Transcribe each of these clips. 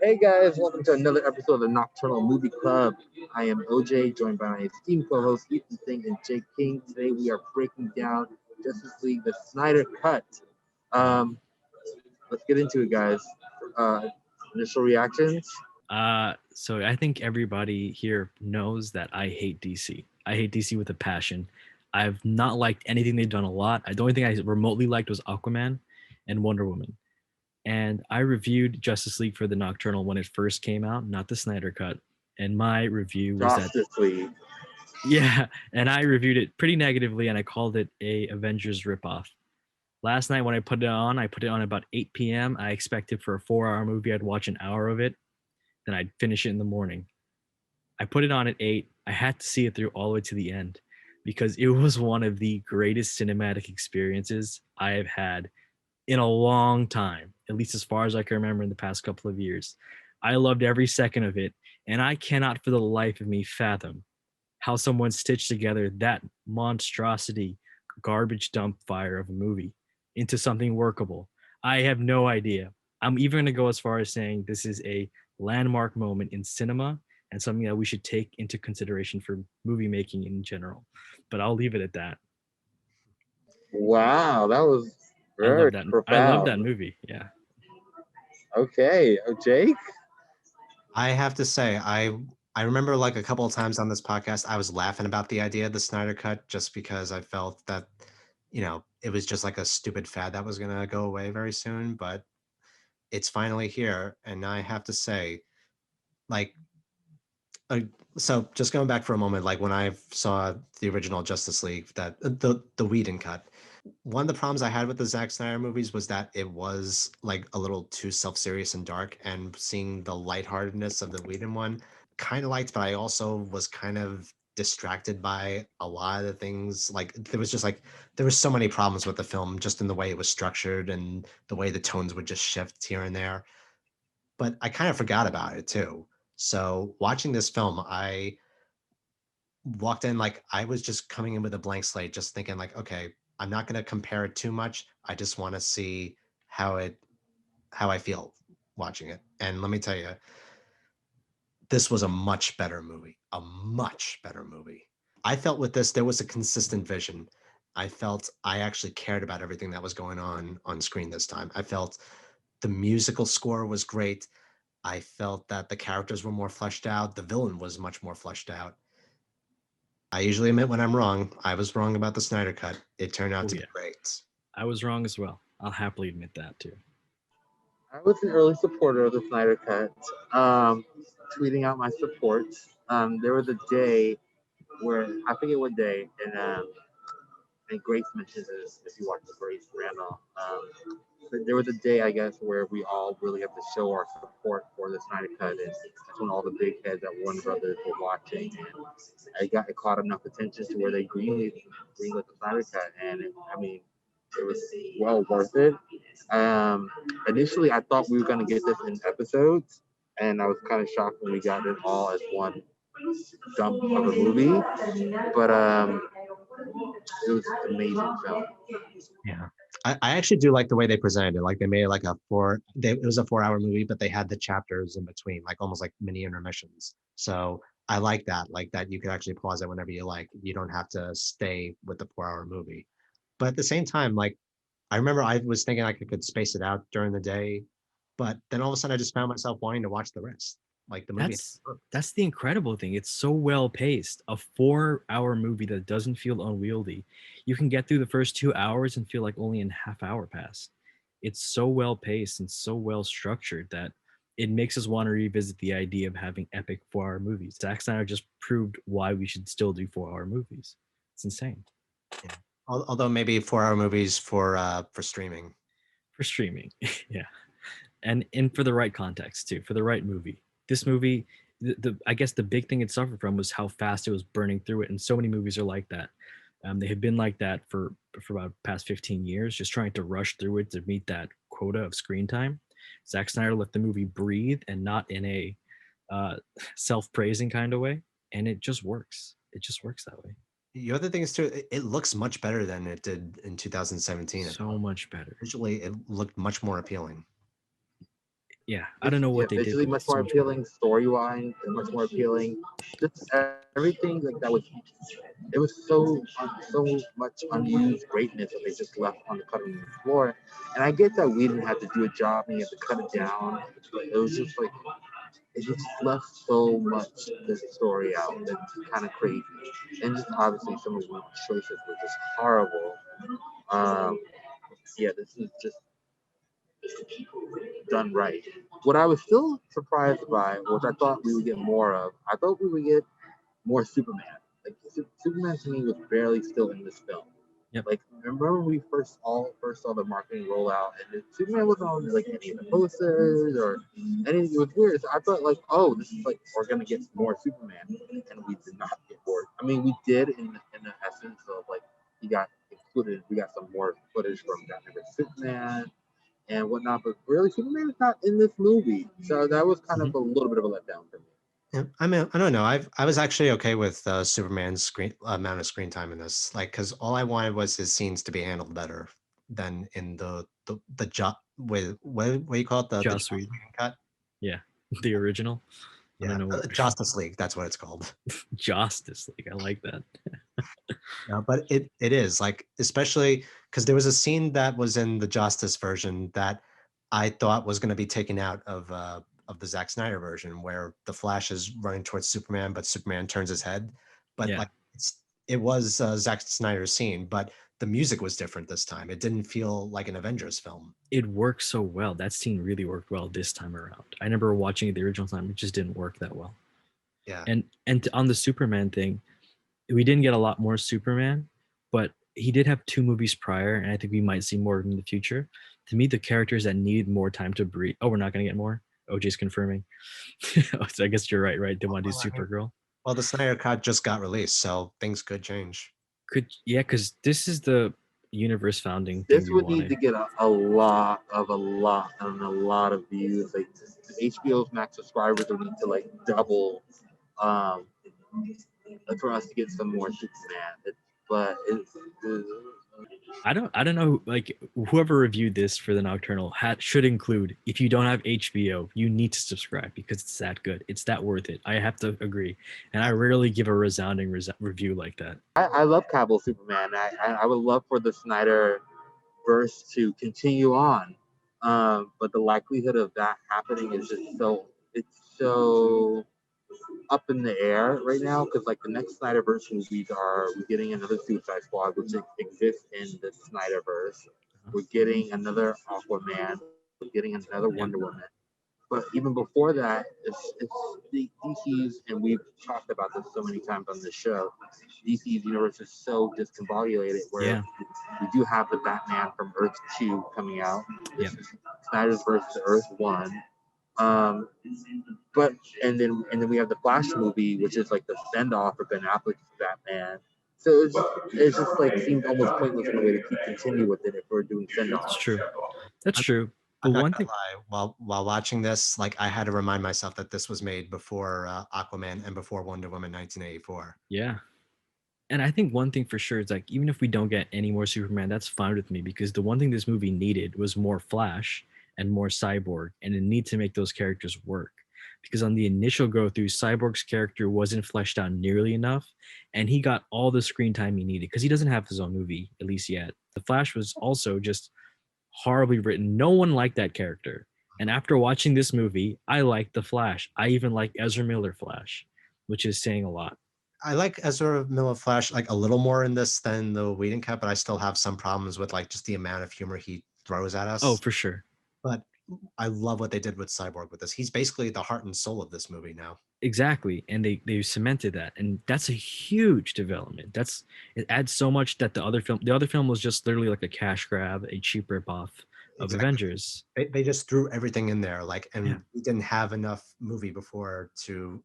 Hey guys, welcome to another episode of the Nocturnal Movie Club. I am OJ, joined by my esteemed co-hosts Ethan Singh and Jake King. Today we are breaking down Justice League: The Snyder Cut. Um, let's get into it, guys. Uh, Initial reactions. So I think everybody here knows that I hate DC. I hate DC with a passion. I've not liked anything they've done a lot. The only thing I remotely liked was Aquaman and Wonder Woman. And I reviewed Justice League for the Nocturnal when it first came out, not the Snyder Cut. And my review was that, Justice League. yeah, and I reviewed it pretty negatively and I called it a Avengers ripoff. Last night when I put it on about 8 p.m. I expected for a 4 hour movie, I'd watch an hour of it, then I'd finish it in the morning. I put it on at 8. I had to see it through all the way to the end because it was one of the greatest cinematic experiences I have had in a long time, at least as far as I can remember in the past couple of years. I loved every second of it, and I cannot for the life of me fathom how someone stitched together that monstrosity garbage dump fire of a movie into something workable. I have no idea. I'm even going to go as far as saying this is a landmark moment in cinema and something that we should take into consideration for movie making in general. But I'll leave it at that. Wow, that was I very love that. I love that profound. movie. Yeah. Okay, Jake. I have to say, I remember like a couple of times on this podcast, I was laughing about the idea of the Snyder Cut just because I felt that, it was just like a stupid fad that was gonna go away very soon. But it's finally here, and I have to say, like, uh, so just going back for a moment, like when I saw the original Justice League, that the Whedon cut, one of the problems I had with the Zack Snyder movies was that it was like a little too self-serious and dark, and seeing the lightheartedness of the Whedon one kind of liked, but I also was kind of distracted by a lot of the things. Like there was so many problems with the film, just in the way it was structured and the way the tones would just shift here and there. But I kind of forgot about it too. So watching this film, I walked in like I was just coming in with a blank slate, just thinking like, okay, I'm not going to compare it too much. I just want to see how it how I feel watching it. And let me tell you, this was a much better movie, a much better movie. I felt with this there was a consistent vision. I felt I actually cared about everything that was going on screen this time. I felt the musical score was great. I felt that the characters were more fleshed out. The villain was much more fleshed out. I usually admit when I'm wrong. I was wrong about the Snyder Cut. It turned out Oh to be yeah. great. I was wrong as well. I'll happily admit that too. I was an early supporter of the Snyder Cut, tweeting out my support. There was a day where I forget what day, and Grace mentions this if you watch the Grace Randall. But there was a day, I guess, where we all really have to show our support for the Snyder Cut, and that's when all the big heads at Warner Brothers were watching, and it caught enough attention to where they greenlit the Snyder Cut, and I mean, it was well worth it. Initially, I thought we were gonna get this in episodes, and I was kind of shocked when we got it all as one dump of a movie. But it was an amazing film. Yeah. I actually do like the way they presented it. Like they made it like it was a 4 hour movie, but they had the chapters in between, like almost like mini intermissions. So I like that you could actually pause it whenever you like. You don't have to stay with the 4 hour movie. But at the same time, like I remember I was thinking I could space it out during the day, but then all of a sudden I just found myself wanting to watch the rest. Like the movie. That's that's the incredible thing. It's so well paced. A 4 hour movie that doesn't feel unwieldy. You can get through the first 2 hours and feel like only a half hour passed. It's so well paced and so well structured that it makes us want to revisit the idea of having epic 4 hour movies. Zack Snyder just proved why we should still do 4 hour movies. It's insane. Yeah. Although maybe 4 hour movies for streaming. For streaming. Yeah. And for the right context too, for the right movie. This movie, the I guess the big thing it suffered from was how fast it was burning through it, and so many movies are like that. They have been like that for about past 15 years, just trying to rush through it to meet that quota of screen time. Zack Snyder let the movie breathe, and not in a uh, self-praising kind of way, and it just works. It just works that way. The other thing is too, it looks much better than it did in 2017. So much better. Visually, it looked much more appealing. Yeah, I don't know what they did. Visually but much it's so more much better. appealing, story-wise, and much more appealing. Just everything like that was. It was so much unused greatness that they just left on the cutting room floor. And I get that we didn't have to do a job and you have to cut it down, but it was just like it just left so much of the story out. That's kind of crazy. And just obviously some of the choices were just horrible. Um, yeah, this is just done right. What I was still surprised by, which I thought we would get more of, I thought we would get more Superman. Like Superman to me was barely still in this film. Yep. Like remember when we first saw the marketing rollout and Superman wasn't on like any of the posters or anything. It was weird. So I thought like, oh, this is like we're gonna get more Superman, and we did not get more. I mean, we did in the essence of like he got included. We got some more footage from Batman vs Superman and whatnot, but really Superman is not in this movie, so that was kind of a little bit of a letdown for me. Yeah, I mean, I don't know. I was actually okay with Superman's screen amount of screen time in this, like, because all I wanted was his scenes to be handled better than in the job with what do you call it, the Joss Joss Whedon. Whedon cut. Yeah, the original. I Yeah, don't know what Justice League. That's what it's called. Justice League. I like that. No, but it is like, especially because there was a scene that was in the Justice version that I thought was going to be taken out of the Zack Snyder version, where the Flash is running towards Superman, but Superman turns his head. But Yeah. like it was Zack Snyder's scene, but the music was different this time. It didn't feel like an Avengers film. It worked so well. That scene really worked well this time around. I remember watching it the original time; it just didn't work that well. Yeah, And on the Superman thing, we didn't get a lot more Superman, but he did have 2 movies prior, and I think we might see more of him in the future. To me, the characters that needed more time to breathe. Oh, we're not gonna get more. OJ's confirming. So I guess you're right. Right? They want to do Well, I mean, Supergirl. well, the Snyder cut just got released, so things could change. Because this is the universe founding thing This we would need wanted. to get a lot of views. Like HBO's max subscribers would need to like double um, for us to get some more Superman. But it's I don't know. Like whoever reviewed this for the Nocturnal should include, if you don't have HBO, you need to subscribe because it's that good. It's that worth it. I have to agree, and I rarely give a resounding review like that. I love Cavill Superman. I would love for the Snyder verse to continue on, but the likelihood of that happening is just so up in the air right now because like the next Snyderverse movies are we're getting another Suicide Squad which exists in the Snyderverse. We're getting another Aquaman. We're getting another Wonder Woman. But even before that, it's the DC's, and we've talked about this so many times on this show. DC's universe is so discombobulated where Yeah. we do have the Batman from Earth 2 coming out. This Yep. is Snyder's versus Earth 1. But and then we have the Flash movie, which is like the send off for Ben Affleck's Batman. So it's just like seems almost pointless in a way to continue with it if we're doing send That's offs. true. That's true. But I'm not one gonna thing, lie. While watching this, like, I had to remind myself that this was made before Aquaman and before Wonder Woman 1984. yeah. And I think one thing for sure is like, even if we don't get any more Superman, that's fine with me because the one thing this movie needed was more Flash and more Cyborg, and it needs to make those characters work. Because on the initial go through, Cyborg's character wasn't fleshed out nearly enough, and he got all the screen time he needed because he doesn't have his own movie, at least yet. The Flash was also just horribly written. No one liked that character. And after watching this movie, I like the Flash. I even like Ezra Miller Flash, which is saying a lot. I like Ezra Miller Flash like a little more in this than the Whedon cut, but I still have some problems with like just the amount of humor he throws at us. Oh, for sure. But I love what they did with Cyborg with this. He's basically the heart and soul of this movie now. Exactly. And they cemented that. And that's a huge development. It adds so much that the other film was just literally like a cash grab, a cheap ripoff of Exactly. Avengers. They just threw everything in there, like, and Yeah. we didn't have enough movies before to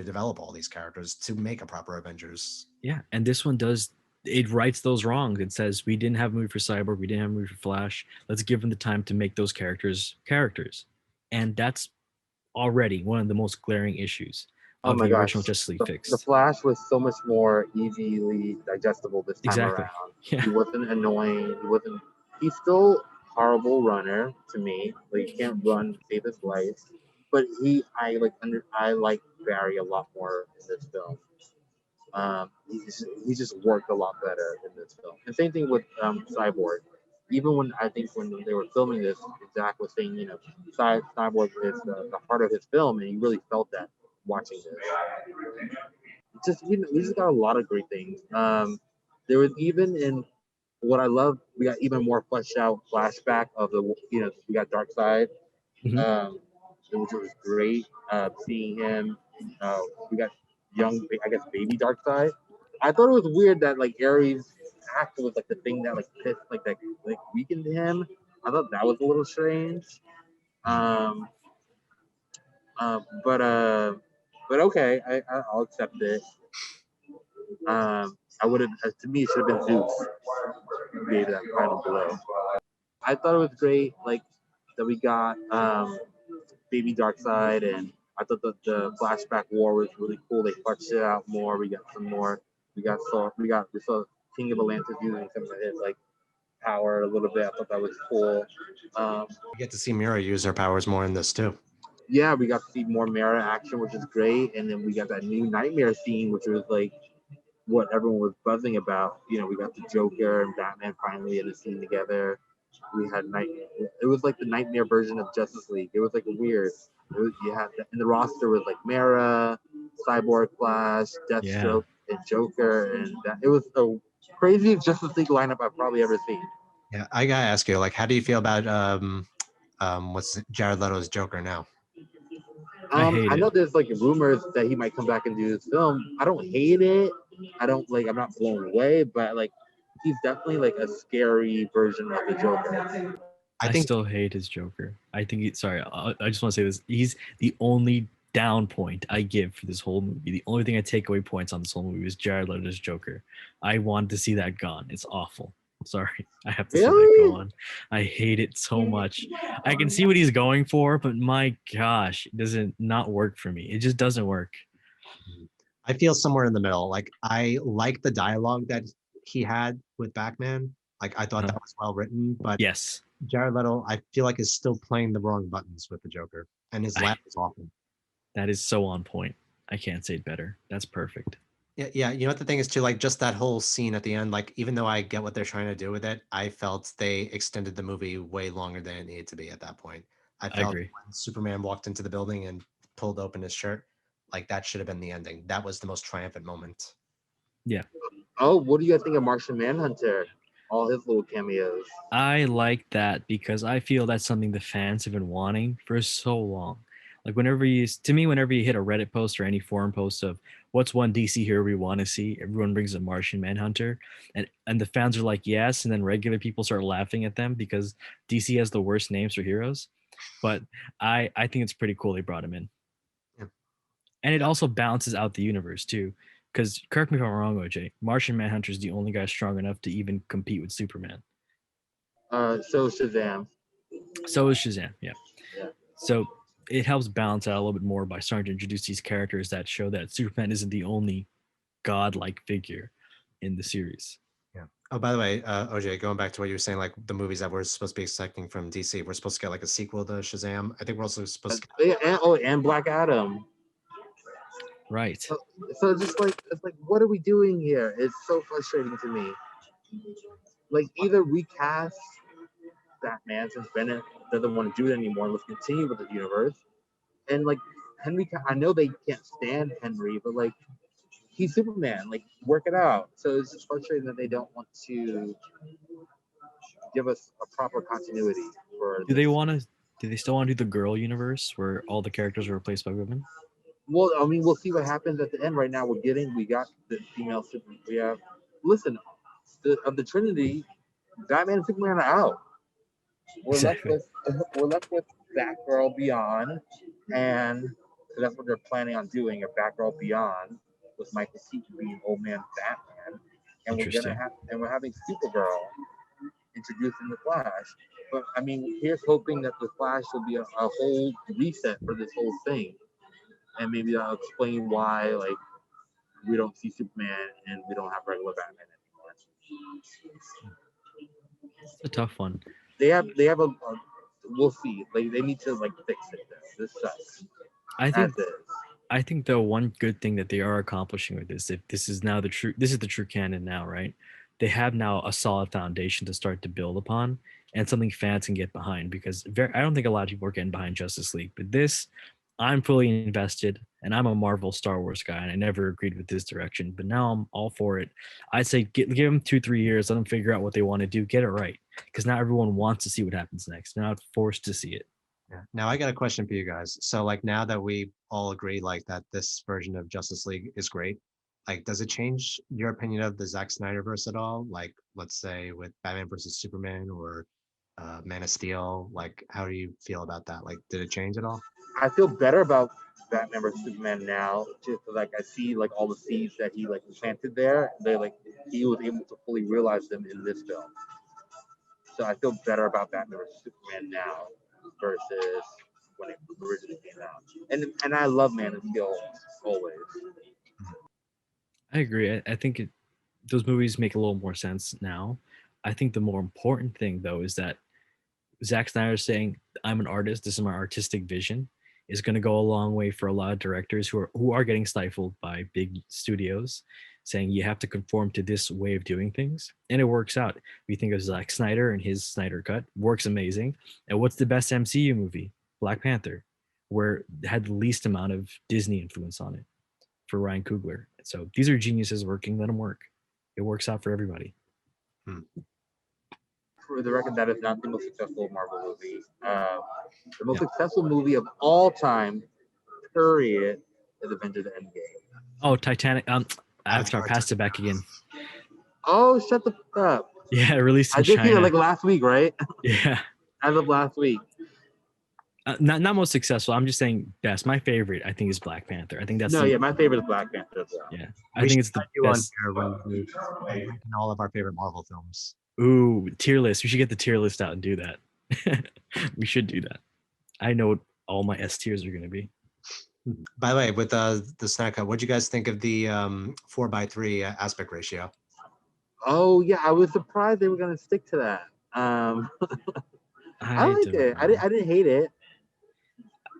develop all these characters to make a proper Avengers. Yeah. And this one it rights those wrongs. It says we didn't have a movie for Cyborg, we didn't have a movie for Flash. Let's give them the time to make those characters. And that's already one of the most glaring issues Oh of my the gosh, original Justice League the fixed. Flash was so much more easily digestible this time Exactly. around. Yeah. He wasn't annoying. He's still horrible runner to me. Like he can't run to save his life. But I like Barry a lot more in this film. He just worked a lot better in this film. And same thing with Cyborg. Even when I think when they were filming this, Zack was saying, Cyborg is the heart of his film, and you really felt that watching this. Just we just got a lot of great things. There was even in what I love, we got even more fleshed out flashback of we got Dark Side, Mhm. which was great. Seeing him, we got young, I guess, baby Dark Side. I thought it was weird that like Ares' act was like the thing that like pissed that like weakened him. I thought that was a little strange. Um, uh, but uh, but okay, I'll accept it. I would have, to me, it should have been Zeus who gave that final blow. I thought it was great, like that we got Baby Darkseid, and I thought that the flashback war was really cool. They fleshed it out more. We got some more. We saw King of Atlantis using some of his like power a little bit. I thought that was cool. Um, You get to see Mira use her powers more in this too. yeah, we got to see more Mara action, which is great, and then we got that new nightmare scene, which was like what everyone was buzzing about. We got the Joker and Batman finally in a scene together. We had It was like the nightmare version of Justice League. It was like weird. You had in the roster was like Mara, Cyborg, Flash, Yeah. Deathstroke, and Joker, and it was the craziest Justice League lineup I've probably ever seen. Yeah, I gotta ask you, like, how do you feel about Jared Leto's Joker now? I hate I it. know there's like rumors that he might come back and do this film. I don't hate it. I'm not blown away, but like he's definitely like a scary version of the Joker. I think still hate his Joker. I think sorry, I just want to say this. He's the only down point I give for this whole movie. The only thing I take away points on this whole movie is Jared Leto's Joker. I wanted to see that gone. It's awful. Sorry, I have to see that Really? go on. I hate it so much. I can see what he's going for, but my gosh, it doesn't not work for me. It just doesn't work. I feel somewhere in the middle. Like I like the dialogue that he had with Batman. Like I thought Uh, that was well written, but yes, Jared Leto, I feel like is still playing the wrong buttons with the Joker, and his laugh is awful. that is so on point. I can't say it better. That's perfect. Yeah, yeah. You know what the thing is too, like just that whole scene at the end, like even though I get what they're trying to do with it, I felt they extended the movie way longer than it needed to be at that point. I I felt agree. when Superman walked into the building and pulled open his shirt, like that should have been the ending. That was the most triumphant moment. Yeah. Oh, what do you guys think of Martian Manhunter? All his little cameos. I like that because I feel that's something the fans have been wanting for so long. Like whenever you hit a Reddit post or any forum post of what's one DC hero we want to see, everyone brings a Martian Manhunter, and the fans are like yes, and then regular people start laughing at them because DC has the worst names for heroes. But I think it's pretty cool they brought him in, Yeah. and it also balances out the universe too. Because correct me if I'm wrong, OJ, Martian Manhunter is the only guy strong enough to even compete with Superman. So Shazam. So is Shazam, yeah. Yeah. So it helps balance out a little bit more by starting to introduce these characters that show that Superman isn't the only godlike figure in the series. Yeah. Oh, by the way, OJ, going back to what you were saying, like the movies that we're supposed to be expecting from DC, we're supposed to get like a sequel to Shazam. I think we're also supposed to get And Black Adam. Right. So it's like what are we doing here? It's so frustrating to me. Like either recast Batman since Bennett doesn't want to do it anymore. Let's continue with the universe. And like I know they can't stand Henry, but like he's Superman. Like work it out. So it's just frustrating that they don't want to give us a proper continuity for. Do they want to? Do they still want to do the girl universe where all the characters are replaced by women? Well, I mean, we'll see what happens at the end. Right now, we got the female Superman. We have listen of the Trinity. Batman and Superman are out. Exactly. We're left with Batgirl Beyond, and that's what they're planning on doing, a Batgirl Beyond with Michael Keaton being old man Batman, and Interesting. we're having Supergirl introduced in the Flash. But I mean, here's hoping that the Flash will be a whole reset for this whole thing, and maybe that'll explain why like we don't see Superman and we don't have regular Batman anymore. It's a tough one. they have a we'll see. Like they need to like fix it. This sucks. I think As is. I think though one good thing that they are accomplishing with this, if this is now this is the true canon now, right? They have now a solid foundation to start to build upon and something fans can get behind because I don't think a lot of people are getting behind Justice League, but this I'm fully invested and I'm a Marvel Star Wars guy and I never agreed with this direction, but now I'm all for it. I'd say give them 2-3 years, let them figure out what they want to do, get it right because not everyone wants to see what happens next. They're not forced to see it. Yeah. Now I got a question for you guys. So like now that we all agree like that this version of Justice League is great, like does it change your opinion of the Zack Snyder verse at all? Like let's say with Batman versus Superman or Man of Steel, like how do you feel about that? Like did it change at all? I feel better about Batman vs Superman now. Just like I see like all the seeds that he like planted there. They like he was able to fully realize them in this film. So I feel better about Batman vs Superman now versus when it originally came out. And I love Man of Steel always. I agree. I think those movies make a little more sense now. I think the more important thing, though, is that Zack Snyder saying, "I'm an artist. This is my artistic vision," is going to go a long way for a lot of directors who are getting stifled by big studios, saying you have to conform to this way of doing things, and it works out. We think of Zack Snyder and his Snyder Cut works amazing. And what's the best MCU movie? Black Panther, where it had the least amount of Disney influence on it for Ryan Coogler. So these are geniuses working. Let them work. It works out for everybody. For the record, that is not the most successful Marvel movie. The most successful movie of all time, period, is Avengers Endgame. Oh, Titanic. Avatar passed it back again. Oh, shut the fuck up. Yeah, released in I did China. see it like last week, right? Yeah. As of last week. Not most successful. I'm just saying best. My favorite, I think, is Black Panther. I think that's my favorite is Black Panther as well. Yeah, I think it's the best. When we ranking all of our favorite Marvel films. Ooh, tier list. We should get the tier list out and do that. We should do that. I know what all my S tiers are going to be. By the way, with the Snyder Cut, what do you guys think of the 4:3 aspect ratio? Oh yeah, I was surprised they were gonna stick to that. I liked it. I didn't hate it.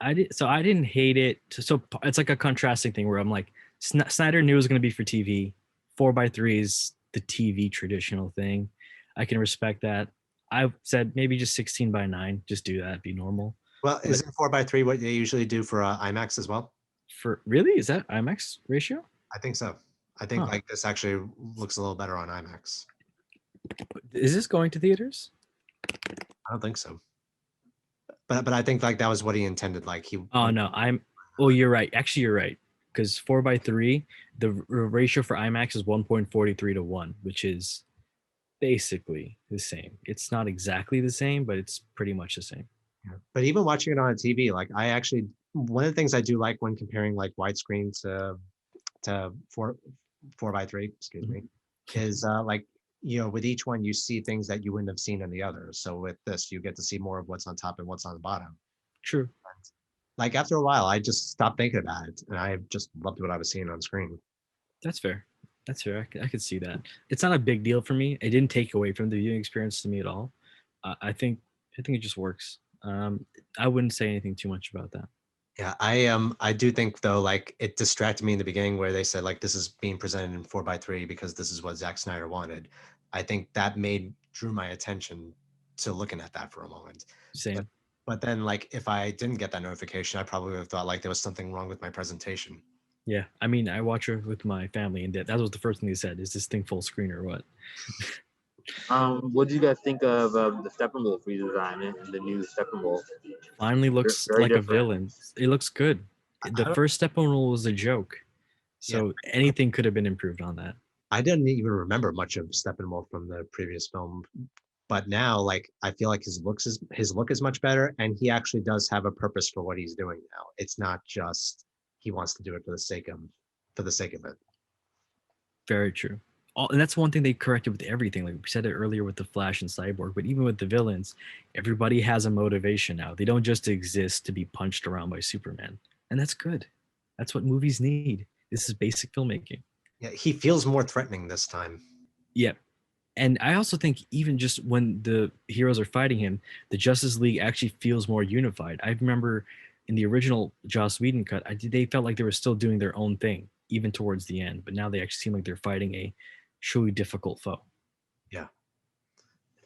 I didn't hate it. So it's like a contrasting thing where I'm like, Snyder knew it was going to be for TV. 4:3 is the TV traditional thing. I can respect that. I said maybe just 16:9. Just do that. Be normal. Well, isn't 4:3 what they usually do for IMAX as well? For really, is that IMAX ratio? I think so. I think like this actually looks a little better on IMAX. Is this going to theaters? I don't think so. But I think like that was what he intended. Like he. Oh no, you're right. Actually, you're right. Because 4:3, the ratio for IMAX is 1.43 to 1, which is basically the same. It's not exactly the same, but it's pretty much the same. Yeah. But even watching it on a TV, like I actually one of the things I do like when comparing like widescreen to 4:3, excuse me, is like with each one you see things that you wouldn't have seen in the other. So with this, you get to see more of what's on top and what's on the bottom. True. And, like after a while, I just stopped thinking about it, and I just loved what I was seeing on screen. That's fair. That's fair. I could see that. It's not a big deal for me. It didn't take away from the viewing experience to me at all. I think it just works. I wouldn't say anything too much about that. Yeah, I do think though, like it distracted me in the beginning where they said like this is being presented in 4:3 because this is what Zack Snyder wanted. I think that drew my attention to looking at that for a moment. Same. But then like if I didn't get that notification, I probably would have thought like there was something wrong with my presentation. Yeah, I mean, I watch it with my family, and that was the first thing they said: "Is this thing full screen or what?" What do you guys think of the Steppenwolf redesign and the new Steppenwolf? Finally looks like a villain. It looks good. The first Steppenwolf was a joke, so anything could have been improved on that. I didn't even remember much of Steppenwolf from the previous film, but now like I feel like his look is much better, and he actually does have a purpose for what he's doing now. It's not just he wants to do it for the sake of it. Very true. And that's one thing they corrected with everything. Like we said it earlier with the Flash and Cyborg, but even with the villains, everybody has a motivation now. They don't just exist to be punched around by Superman, and that's good. That's what movies need. This is basic filmmaking. Yeah, he feels more threatening this time. Yep. And I also think even just when the heroes are fighting him, the Justice League actually feels more unified. I remember in the original Joss Whedon cut, they felt like they were still doing their own thing, even towards the end. But now they actually seem like they're fighting a truly difficult foe. Yeah.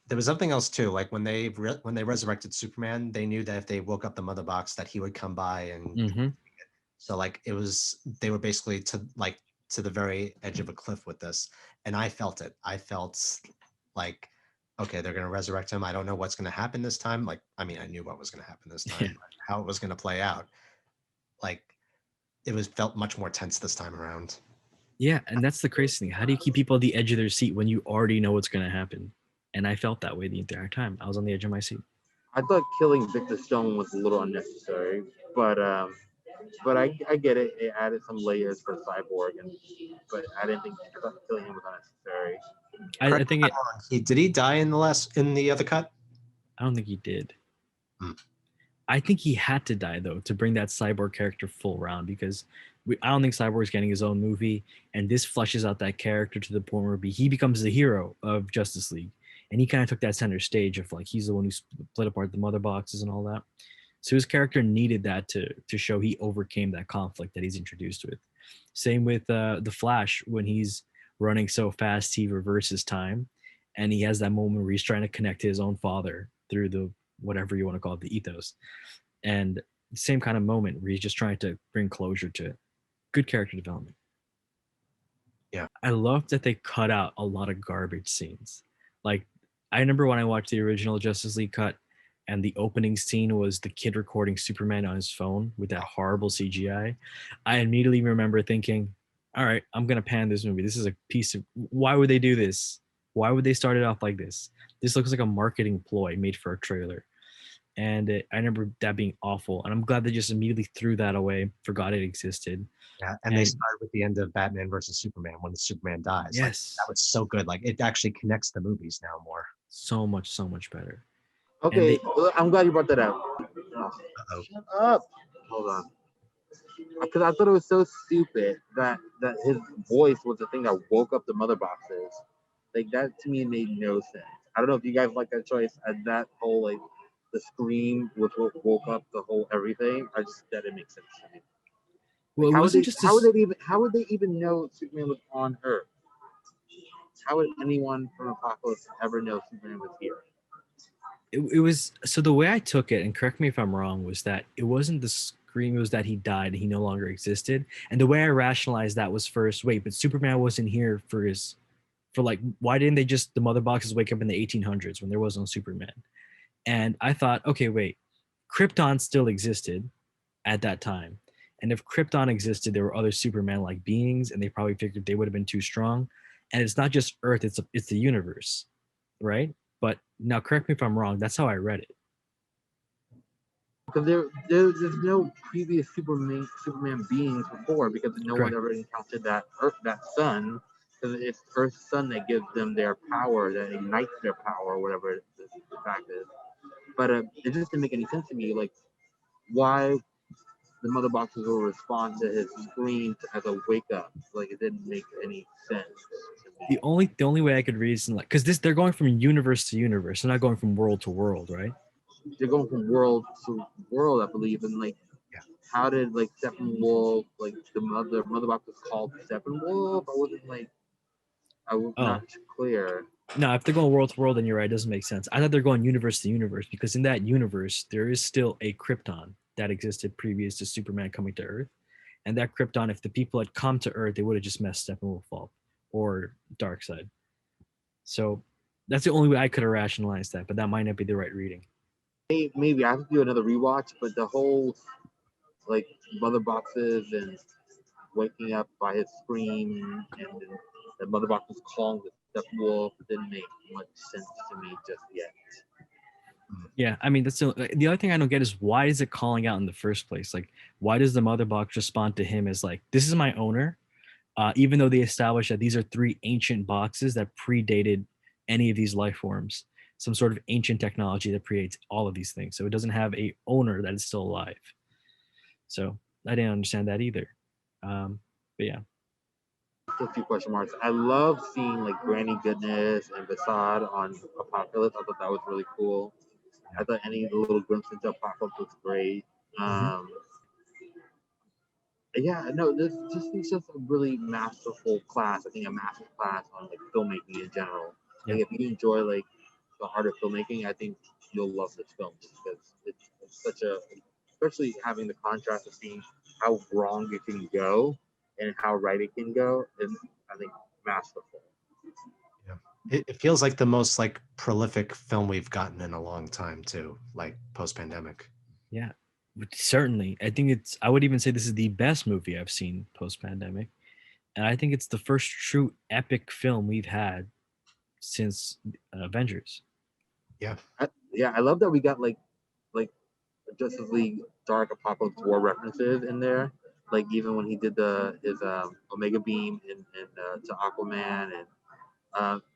There was something else too. Like when they resurrected Superman, they knew that if they woke up the mother box, that he would come by and. Mm-hmm. So like they were basically to the very edge of a cliff with this, and I felt it. I felt like, okay, they're gonna resurrect him. I don't know what's gonna happen this time. Like, I mean, I knew what was gonna happen this time, Yeah. but how it was gonna play out. Like, it was felt much more tense this time around. Yeah, and that's the crazy thing. How do you keep people at the edge of their seat when you already know what's going to happen? And I felt that way the entire time. I was on the edge of my seat. I thought killing Victor Stone was a little unnecessary, but I get it. It added some layers for Cyborg, but I didn't think killing him was unnecessary. I think Did he die in the other cut? I don't think he did. I think he had to die though to bring that Cyborg character full round, because I don't think Cyborg's getting his own movie, and this fleshes out that character to the point where he becomes the hero of Justice League, and he kind of took that center stage of like he's the one who split apart the mother boxes and all that. So his character needed that to show he overcame that conflict that he's introduced with. Same with the Flash, when he's running so fast he reverses time, and he has that moment where he's trying to connect to his own father through the whatever you want to call it, the ethos, and the same kind of moment where he's just trying to bring closure to good character development. Yeah, I love that they cut out a lot of garbage scenes. Like, I remember when I watched the original Justice League cut, and the opening scene was the kid recording Superman on his phone with that horrible CGI. I immediately remember thinking, all right, I'm going to pan this movie. This is a piece of, why would they do this? Why would they start it off like this? This looks like a marketing ploy made for a trailer. And I remember that being awful. And I'm glad they just immediately threw that away, forgot it existed. Yeah, and they started with the end of Batman versus Superman when Superman dies. Yes. Like, that was so good. Like, it actually connects the movies now more. So much better. Okay, I'm glad you brought that up. Shut up. Hold on. Because I thought it was so stupid that his voice was the thing that woke up the mother boxes. Like, that to me made no sense. I don't know if you guys like that choice. And that whole, like, the scream was what woke up the whole everything. That didn't make sense to me. Well, like, it wasn't just how would they even know Superman was on Earth? How would anyone from Apocalypse ever know Superman was here? It was, so the way I took it, and correct me if I'm wrong, was that it wasn't the scream, it was that he died and he no longer existed. And the way I rationalized that was, first, wait, but Superman wasn't here for like, why didn't they just, the mother boxes wake up in the 1800s when there was no Superman? And I thought, okay, wait, Krypton still existed at that time. And if Krypton existed, there were other Superman-like beings, and they probably figured they would have been too strong. And it's not just Earth, it's the universe, right? But now, correct me if I'm wrong, that's how I read it. Because there's no previous Superman beings before, because no one ever encountered that sun. Because it's Earth's sun that gives them their power, that ignites their power, whatever the fact is. But it just didn't make any sense to me. Like, why the mother boxes will respond to his scream as a wake up? Like, it didn't make any sense to me. The only way I could reason, like, because they're going from universe to universe, they're not going from world to world, right? They're going from world to world, I believe, and like, how did like Steppenwolf, like the mother box was called Steppenwolf? I was not clear. No, if they're going world to world, then you're right. It doesn't make sense. I thought they're going universe to universe, because in that universe, there is still a Krypton that existed previous to Superman coming to Earth. And that Krypton, if the people had come to Earth, they would have just messed Steppenwolf up, or Darkseid. So that's the only way I could have rationalized that, but that might not be the right reading. Maybe I have to do another rewatch, but the whole like mother boxes and waking up by his scream, and the mother box was calling the Steppenwolf didn't make much sense to me just yet. Yeah, I mean, that's the other thing I don't get is, why is it calling out in the first place? Like, why does the mother box respond to him as like, this is my owner, even though they established that these are 3 ancient boxes that predated any of these life forms, some sort of ancient technology that creates all of these things. So it doesn't have a owner that is still alive. So I didn't understand that either. But yeah. a few question marks. I love seeing like Granny Goodness and Basad on Apocalypse. I thought that was really cool. I thought any little glimpse into Apocalypse was great. Um, yeah, no, this just is just a really masterful class. I think a master class on like filmmaking in general. Like if you enjoy like the art of filmmaking, I think you'll love this film because it's such a, especially having the contrast of seeing how wrong it can go and how right it can go is, I think, masterful. Yeah. It feels like the most like prolific film we've gotten in a long time too, like post-pandemic. Yeah, certainly. I think I would even say this is the best movie I've seen post-pandemic. And I think it's the first true epic film we've had since Avengers. Yeah. I love that we got like Justice League Dark Apocalypse War references in there. Like even when he did his Omega Beam to Aquaman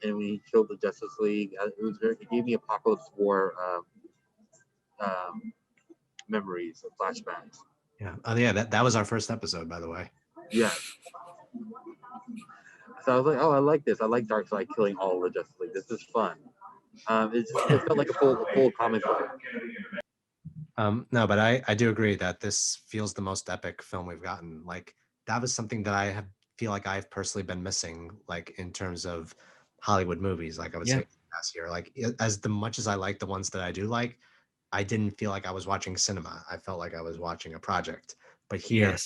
and when he killed the Justice League, it gave me Apocalypse War memories of flashbacks. Yeah. Oh yeah, that was our first episode, by the way. Yeah. So I was like, oh, I like this. I like Darkseid killing all of the Justice League. This is fun. It felt like a full comic book. No, but I do agree that this feels the most epic film we've gotten. Like that was something that feel like I've personally been missing, like in terms of Hollywood movies. Like I would say last year, like as much as I like the ones that I do like, I didn't feel like I was watching cinema. I felt like I was watching a project. But here,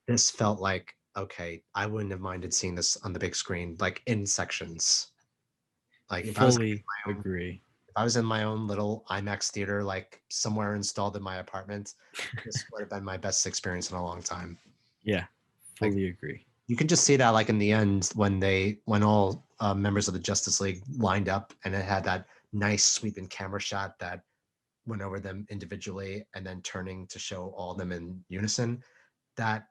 this felt like, okay, I wouldn't have minded seeing this on the big screen, like in sections. Like if fully agree. If I was in my own little IMAX theater, like somewhere installed in my apartment, this would have been my best experience in a long time. Yeah, fully agree. You can just see that, like in the end, when all members of the Justice League lined up, and it had that nice sweeping camera shot that went over them individually, and then turning to show all of them in unison. That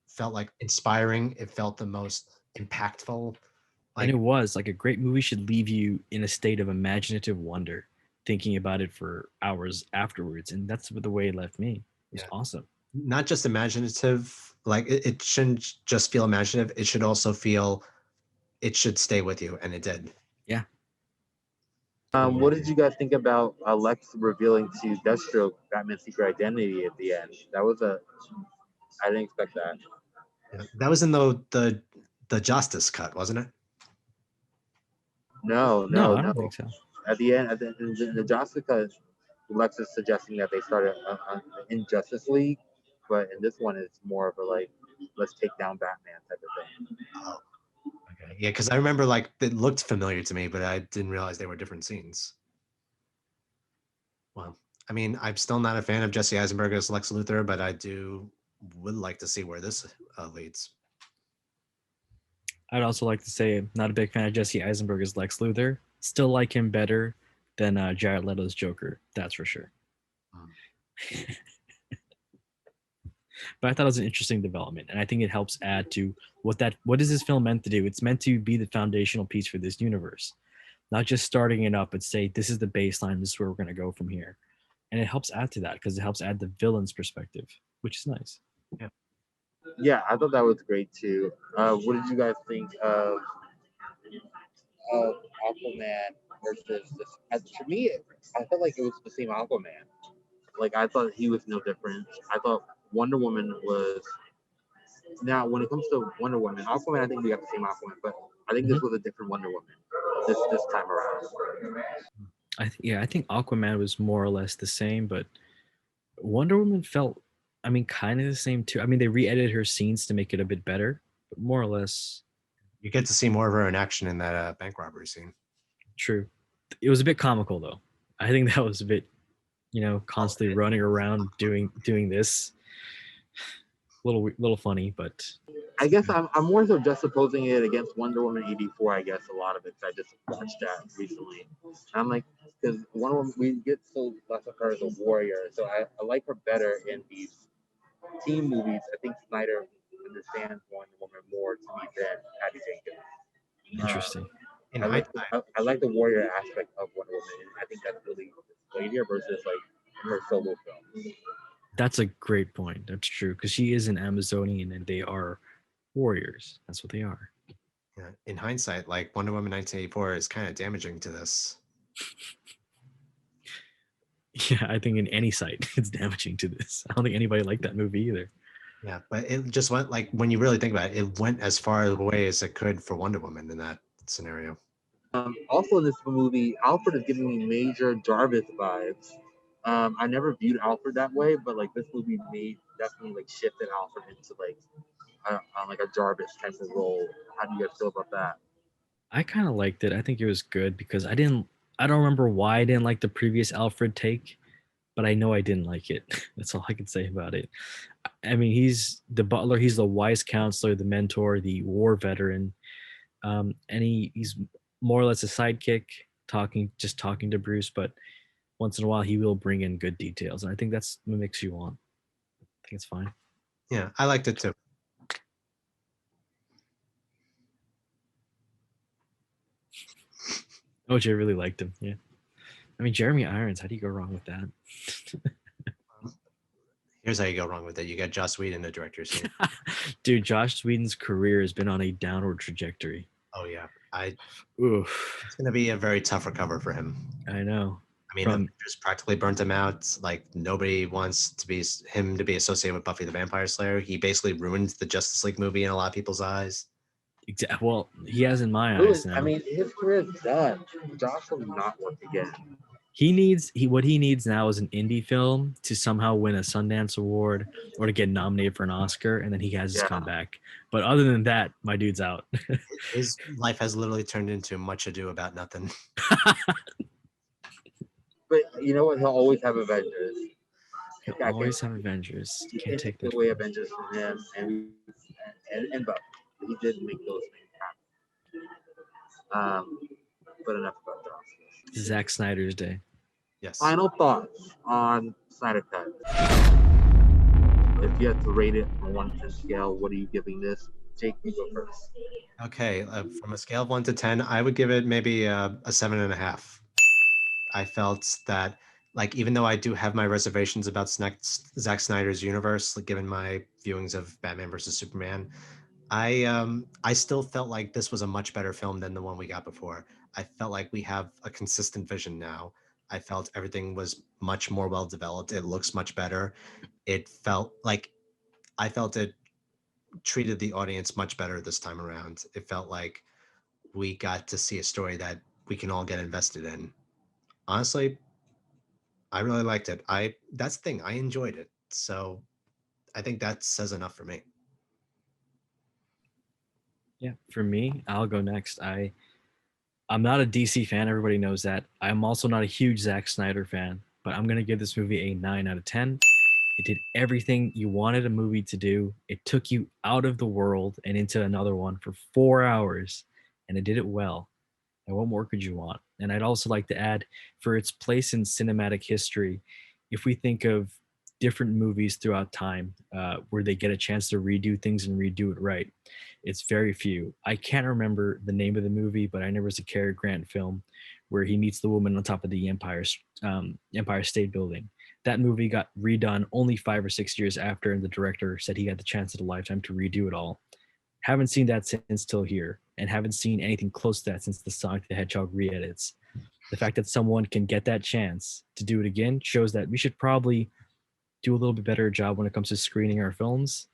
felt like inspiring. It felt the most impactful. And it was like a great movie should leave you in a state of imaginative wonder, thinking about it for hours afterwards. And that's the way it left me. It was awesome. Not just imaginative, like it shouldn't just feel imaginative. It should also it should stay with you. And it did. Yeah. What did you guys think about Lex revealing to Deathstroke Batman's secret identity at the end? I didn't expect that. Yeah. That was in the Justice cut, wasn't it? No, I don't think so. At the end, in the Justice cut, Lex is suggesting that they started in Justice League, but in this one, it's more of a like, let's take down Batman type of thing. Oh, okay. Yeah, because I remember like it looked familiar to me, but I didn't realize they were different scenes. Well, I mean, I'm still not a fan of Jesse Eisenberg as Lex Luthor, but would like to see where this leads. I'd also like to say I'm not a big fan of Jesse Eisenberg as Lex Luthor. Still like him better than Jared Leto's Joker. That's for sure. But I thought it was an interesting development, and I think it helps add to what is this film meant to do? It's meant to be the foundational piece for this universe, not just starting it up and say this is the baseline, this is where we're going to go from here. And it helps add to that because it helps add the villain's perspective, which is nice. Yeah, I thought that was great too. What did you guys think of Aquaman versus this? To me, I felt like it was the same Aquaman. Like I thought he was no different. I thought Wonder Woman was. Now, when it comes to Wonder Woman, Aquaman, I think we got the same Aquaman, but I think this was a different Wonder Woman this time around. I think Aquaman was more or less the same, but Wonder Woman felt, kind of the same too. They re-edited her scenes to make it a bit better, but more or less. You get to see more of her in action in that bank robbery scene. True. It was a bit comical though. I think that was a bit, constantly running around doing this. Little funny, but I guess I'm more so just opposing it against Wonder Woman 84. I guess a lot of it. I just watched that recently. I'm like, because Wonder Woman, we get so less of her as a warrior, so I like her better in these team movies. I think Snyder understands Wonder Woman more to me than Patty Jenkins. Interesting. I like the warrior aspect of Wonder Woman, and I think that's really displayed here versus like in her solo film. That's a great point. That's true because she is an Amazonian and they are warriors. That's what they are. Yeah. In hindsight, like Wonder Woman 1984 is kind of damaging to this. Yeah, I think in any site, it's damaging to this. I don't think anybody liked that movie either. Yeah, but it just went like when you really think about it, it went as far away as it could for Wonder Woman in that scenario. Also in this movie, Alfred is giving me major Jarvis vibes. I never viewed Alfred that way, but like this movie made definitely like shifted Alfred into like a Jarvis type of role. How do you guys feel about that? I kind of liked it. I think it was good because I don't remember why I didn't like the previous Alfred take, but I know I didn't like it. That's all I can say about it. I mean, he's the butler, he's the wise counselor, the mentor, the war veteran, and he's more or less a sidekick, just talking to Bruce. But once in a while, he will bring in good details, and I think that's what makes you want. I think it's fine. Yeah, I liked it too. OJ really liked him. Yeah, I mean Jeremy Irons. How do you go wrong with that? Here's how you go wrong with it. You got Joss Whedon, the director. So Dude, Josh Whedon's career has been on a downward trajectory. oh yeah, Oof. it's gonna be a very tough recover for him. I know. I mean, Avengers practically burnt him out. Like nobody wants him to be associated with Buffy the Vampire Slayer. He basically ruined the Justice League movie in a lot of people's eyes. Well, he has in my Really, eyes now. I mean, his career is done. Josh will not work again. What he needs now is an indie film to somehow win a Sundance Award or to get nominated for an Oscar, and then he has his comeback. But other than that, my dude's out. His life has literally turned into Much Ado About Nothing. But you know what? He'll always have Avengers. He'll always have Avengers. Can't take that away Avengers from him, and Buffy. He did make those things happen. But enough about Josh. Zack Snyder's day. Yes. Final thoughts on Snyder Cut. If you had to rate it on 1 to 10 scale, what are you giving this? Jake, you go first. Okay, from a scale of 1 to 10, I would give it maybe a 7.5. I felt that, like, even though I do have my reservations about Zack Snyder's universe, like, given my viewings of Batman versus Superman, I still felt like this was a much better film than the one we got before. I felt like we have a consistent vision now. I felt everything was much more well developed. It looks much better. It felt like I felt it treated the audience much better this time around. It felt like we got to see a story that we can all get invested in. Honestly, I really liked it. That's the thing. I enjoyed it. So I think that says enough for me. Yeah, for me, I'll go next. I'm not a DC fan. Everybody knows that. I'm also not a huge Zack Snyder fan, but I'm gonna give this movie a 9 out of 10. It did everything you wanted a movie to do. It took you out of the world and into another one for 4 hours, and it did it well. And what more could you want? And I'd also like to add, for its place in cinematic history, if we think of different movies throughout time where they get a chance to redo things and redo it right, it's very few. I can't remember the name of the movie, but I know it's a Cary Grant film where he meets the woman on top of the Empire State Building. That movie got redone only 5 or 6 years after, and the director said he had the chance at a lifetime to redo it all. Haven't seen that since till here, and haven't seen anything close to that since the Sonic the Hedgehog re-edits. The fact that someone can get that chance to do it again shows that we should probably do a little bit better job when it comes to screening our films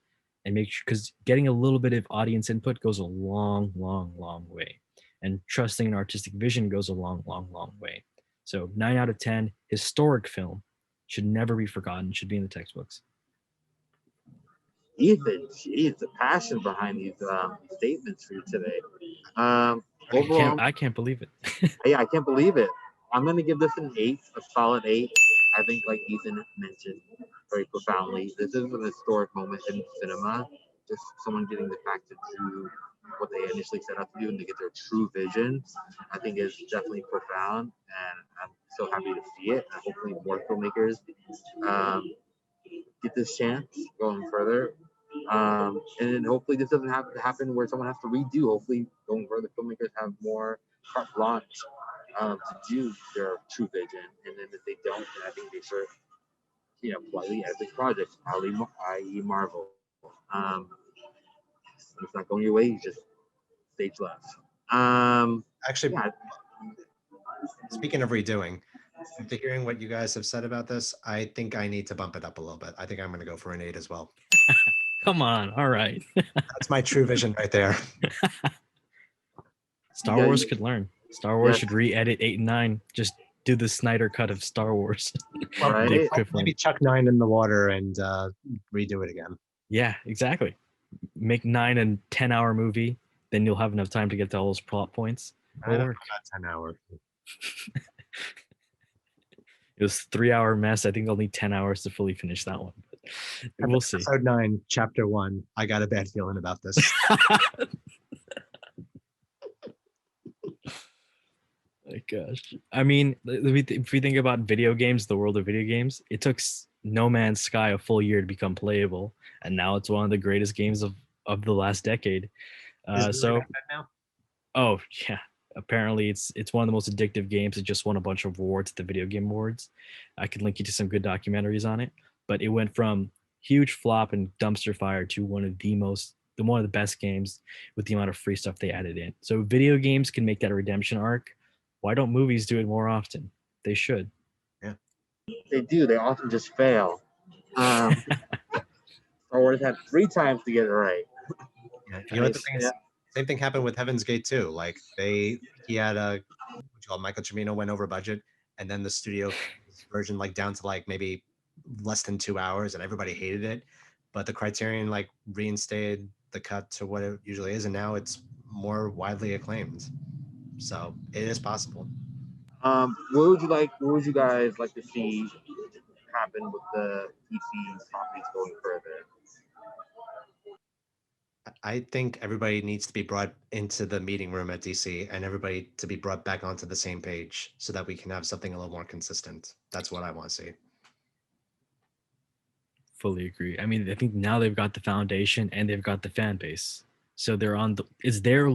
and make sure, because getting a little bit of audience input goes a long, long, long way. And trusting an artistic vision goes a long, long, long way. So 9 out of 10, historic film, should never be forgotten, should be in the textbooks. Ethan, geez, the passion behind these statements for you today. Overall, I can't believe it. Yeah, I can't believe it. I'm gonna give this an 8, a solid 8. I think, like Ethan mentioned very profoundly, this is an historic moment in cinema. Just someone getting the fact to do what they initially set out to do and to get their true vision, I think is definitely profound. And I'm so happy to see it. And hopefully more filmmakers get this chance going further. And then hopefully this doesn't have to happen where someone has to redo. Hopefully going further, filmmakers have more carte blanche to do their true vision. And then if they don't, then I think they should, politely edit this project, i.e. Marvel. If it's not going your way, you just stay stage left. Actually, Yeah, speaking of redoing, after hearing what you guys have said about this, I think I need to bump it up a little bit. I think I'm going to go for an 8 as well. Come on. All right. That's my true vision right there. Star Yeah, Wars you- could learn. Star Wars Yes. should re-edit 8 and 9. Just do the Snyder cut of Star Wars. Well, Right. The equivalent. maybe chuck 9 in the water and redo it again. Yeah, exactly. Make 9 and 10-hour movie. Then you'll have enough time to get to all those plot points. I It'll don't know work. about 10 hours. It was 3-hour mess. I think I'll need 10 hours to fully finish that one. But we'll see. Episode 9, Chapter 1. I got a bad feeling about this. My gosh. I mean, if we think about video games, the world of video games, it took No Man's Sky a full year to become playable, and now it's one of the greatest games of the last decade. Is it really So, that bad now? oh yeah, apparently it's one of the most addictive games. It just won a bunch of awards at the Video Game Awards. I could link you to some good documentaries on it, but it went from huge flop and dumpster fire to one of the best games with the amount of free stuff they added in. So video games can make that redemption arc. Why don't movies do it more often? They should. they do. They often just fail. Star Wars had 3 times to get it right. Yeah. You know what the Nice. thing is? Same thing happened with Heaven's Gate too. Like he had a Michael Cimino went over budget, and then the studio version like down to like maybe less than 2 hours, and everybody hated it. But the Criterion like reinstated the cut to what it usually is, and now it's more widely acclaimed. So it is possible. What would you guys like to see happen with the DC properties going further? I think everybody needs to be brought into the meeting room at DC, and everybody to be brought back onto the same page so that we can have something a little more consistent. That's what I want to see. Fully agree. I mean, I think now they've got the foundation and they've got the fan base. So they're on it's their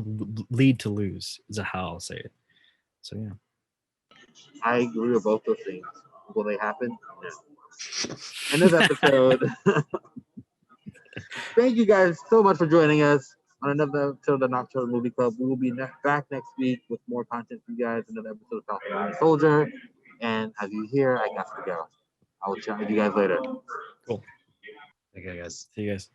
lead to lose, is how I'll say it. So yeah. I agree with both those things. Will they happen? No. End of the episode. Thank you guys so much for joining us on another episode of the Nocturnal Movie Club. We will be back next week with more content for you guys. Another episode of Falcon and the Soldier. And as you hear, I got to go. I will chat with you guys later. Cool. Okay, guys. See you guys.